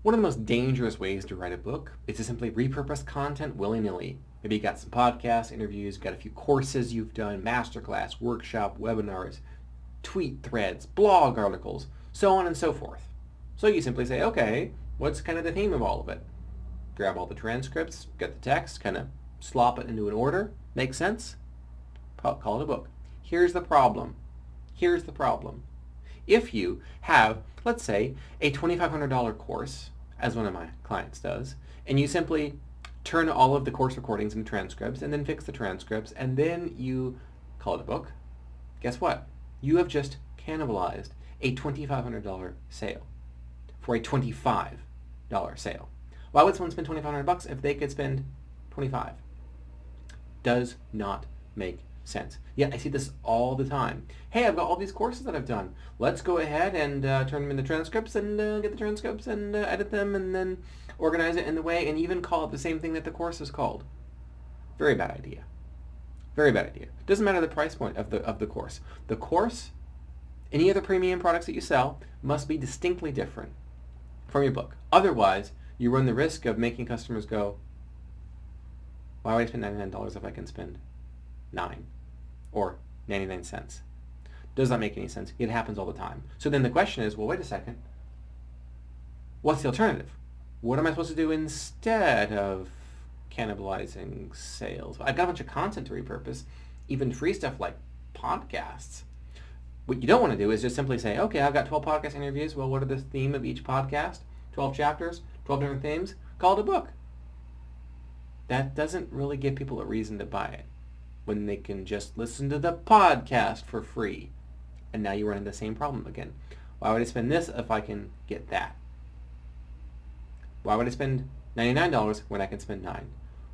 One of the most dangerous ways to write a book is to simply repurpose content willy-nilly. Maybe you got some podcasts, interviews, got a few courses you've done, masterclass, workshop, webinars, tweet threads, blog articles, so on and so forth. So you simply say, okay, what's kind of the theme of all of it? Grab all the transcripts, get the text, kind of slop it into an order. Make sense? Call it a book. Here's the problem. Here's the problem. If you have, let's say, a $2,500 course, as one of my clients does, and you simply turn all of the course recordings into transcripts and then fix the transcripts and then you call it a book, guess what? You have just cannibalized a $2,500 sale for a $25 sale. Why would someone spend $2,500 if they could spend $25? Does not make sense. Yeah, I see this all the time. Hey, I've got all these courses that I've done. Let's go ahead and turn them into transcripts and get the transcripts and edit them and then organize it in the way and even call it the same thing that the course is called. Very bad idea. Very bad idea. Doesn't matter the price point of the course. The course, any other premium products that you sell, must be distinctly different from your book. Otherwise, you run the risk of making customers go, why would I spend $99 if I can spend $9 or 99 cents? Does not make any sense. It happens all the time. So then the question is, well, wait a second. What's the alternative? What am I supposed to do instead of cannibalizing sales? I've got a bunch of content to repurpose, even free stuff like podcasts. What you don't want to do is just simply say, okay, I've got 12 podcast interviews. Well, what are the theme of each podcast? 12 chapters, 12 different themes. Call it a book. That doesn't really give people a reason to buy it when they can just listen to the podcast for free. And now you run into the same problem again. Why would I spend this if I can get that? Why would I spend $99 when I can spend $9?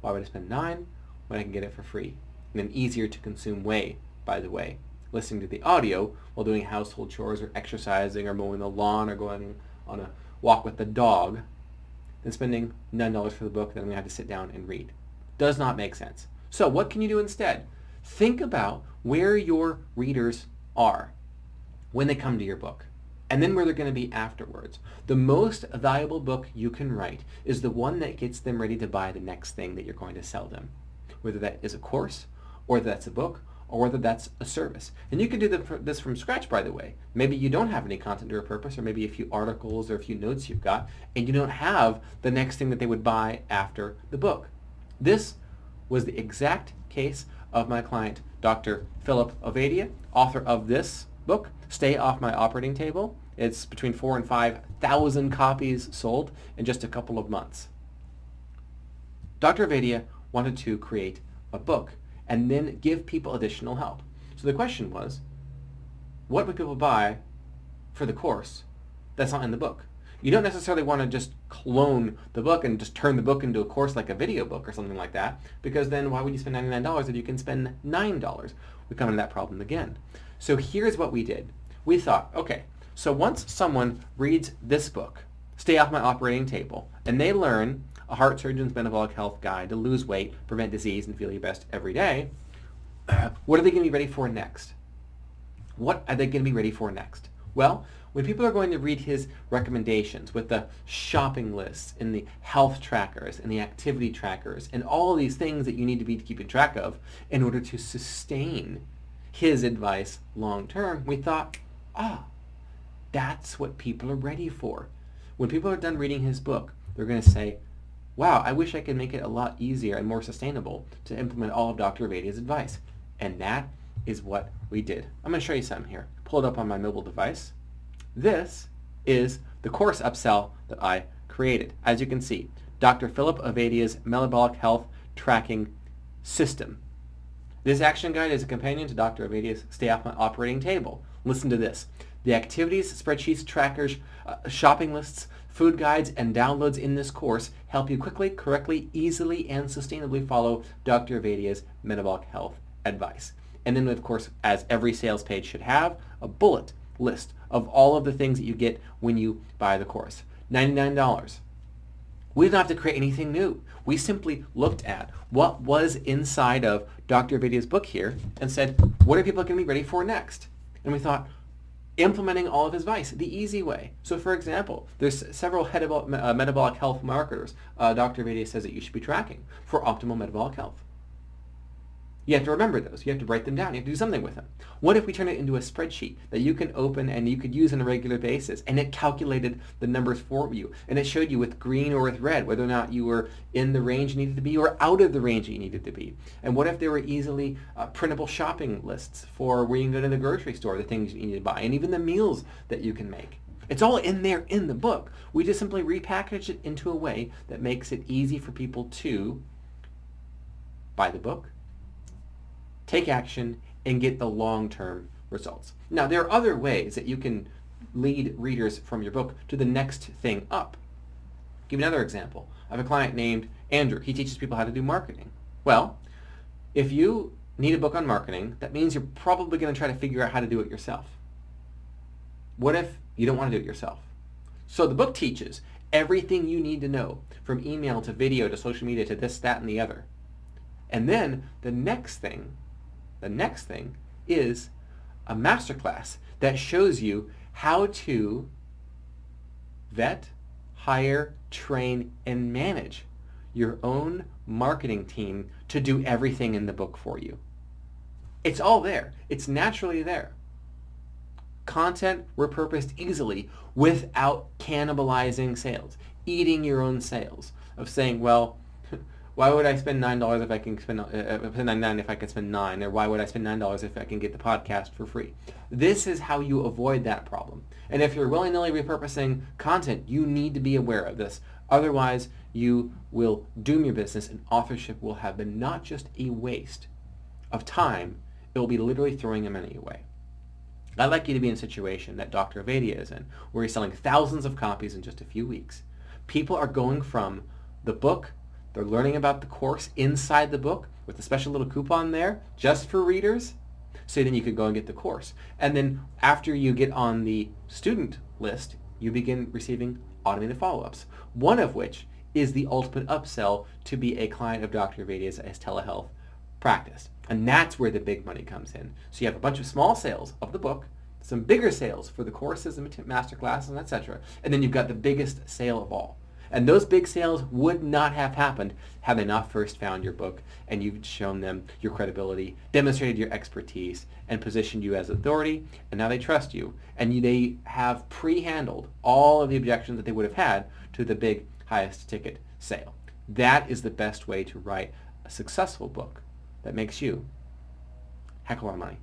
Why would I spend $9 when I can get it for free? In an easier to consume way, by the way. Listening to the audio while doing household chores or exercising or mowing the lawn or going on a walk with the dog, than spending $9 for the book that I'm going to have to sit down and read. Does not make sense. So what can you do instead? Think about where your readers are when they come to your book, and then where they're going to be afterwards. The most valuable book you can write is the one that gets them ready to buy the next thing that you're going to sell them, whether that is a course, or whether that's a book, or whether that's a service. And you can do this from scratch, by the way. Maybe you don't have any content to repurpose, or maybe a few articles or a few notes you've got, and you don't have the next thing that they would buy after the book. This was the exact case of my client, Dr. Philip Ovadia, author of this book, Stay Off My Operating Table. It's between 4,000 and 5,000 copies sold in just a couple of months. Dr. Ovadia wanted to create a book and then give people additional help. So the question was, what would people buy for the course that's not in the book? You don't necessarily want to just clone the book and just turn the book into a course like a video book or something like that, because then why would you spend $99 if you can spend $9? We come into that problem again. So here's what we did. We thought, okay, so once someone reads this book, Stay Off My Operating Table, and they learn a heart surgeon's metabolic health guide to lose weight, prevent disease, and feel your best every day, what are they going to be ready for next? What are they going to be ready for next? Well, when people are going to read his recommendations with the shopping lists and the health trackers and the activity trackers and all these things that you need to be keeping track of in order to sustain his advice long term, we thought, that's what people are ready for. When people are done reading his book, they're going to say, wow, I wish I could make it a lot easier and more sustainable to implement all of Dr. Ovadia's advice. And that is what we did. I'm going to show you something here. Pull it up on my mobile device. This is the course upsell that I created. As you can see, Dr. Philip Ovadia's Metabolic Health Tracking System. This action guide is a companion to Dr. Ovadia's Stay Off My Operating Table. Listen to this. The activities, spreadsheets, trackers, shopping lists, food guides, and downloads in this course help you quickly, correctly, easily, and sustainably follow Dr. Ovadia's metabolic health advice. And then, of course, as every sales page should have, a bullet list of all of the things that you get when you buy the course. $99. We didn't have to create anything new. We simply looked at what was inside of Dr. Ovadia's book here and said, what are people going to be ready for next? And we thought, implementing all of his advice the easy way. So for example, there's several metabolic health marketers Dr. Vadia says that you should be tracking for optimal metabolic health. You have to remember those. You have to write them down. You have to do something with them. What if we turn it into a spreadsheet that you can open and you could use on a regular basis, and it calculated the numbers for you, and it showed you with green or with red whether or not you were in the range you needed to be or out of the range you needed to be? And what if there were easily printable shopping lists for where you can go to the grocery store, the things you need to buy, and even the meals that you can make? It's all in there in the book. We just simply repackage it into a way that makes it easy for people to buy the book, take action, and get the long-term results. Now, there are other ways that you can lead readers from your book to the next thing up. I'll give you another example. I have a client named Andrew. He teaches people how to do marketing. Well, if you need a book on marketing, that means you're probably going to try to figure out how to do it yourself. What if you don't want to do it yourself? So the book teaches everything you need to know, from email to video to social media to this, that, and the other. And then the next thing is a masterclass that shows you how to vet, hire, train, and manage your own marketing team to do everything in the book for you. It's all there. It's naturally there. Content repurposed easily without cannibalizing sales, eating your own sales, of saying, well, why would I spend $9 if I can spend $9 if I can spend $9? Or why would I spend $9 if I can get the podcast for free? This is how you avoid that problem. And if you're willy-nilly repurposing content, you need to be aware of this. Otherwise, you will doom your business, and authorship will have been not just a waste of time, it will be literally throwing your money away. I'd like you to be in a situation that Dr. Vadia is in, where he's selling thousands of copies in just a few weeks. People are going from the book, they're learning about the course inside the book with a special little coupon there just for readers, so then you could go and get the course. And then after you get on the student list, you begin receiving automated follow-ups, one of which is the ultimate upsell to be a client of Dr. Vadia's as telehealth practice. And that's where the big money comes in. So you have a bunch of small sales of the book, some bigger sales for the courses and masterclasses, and etc. And then you've got the biggest sale of all. And those big sales would not have happened had they not first found your book and you've shown them your credibility, demonstrated your expertise, and positioned you as authority, and now they trust you. And they have pre-handled all of the objections that they would have had to the big, highest ticket sale. That is the best way to write a successful book that makes you a heck of a lot of money.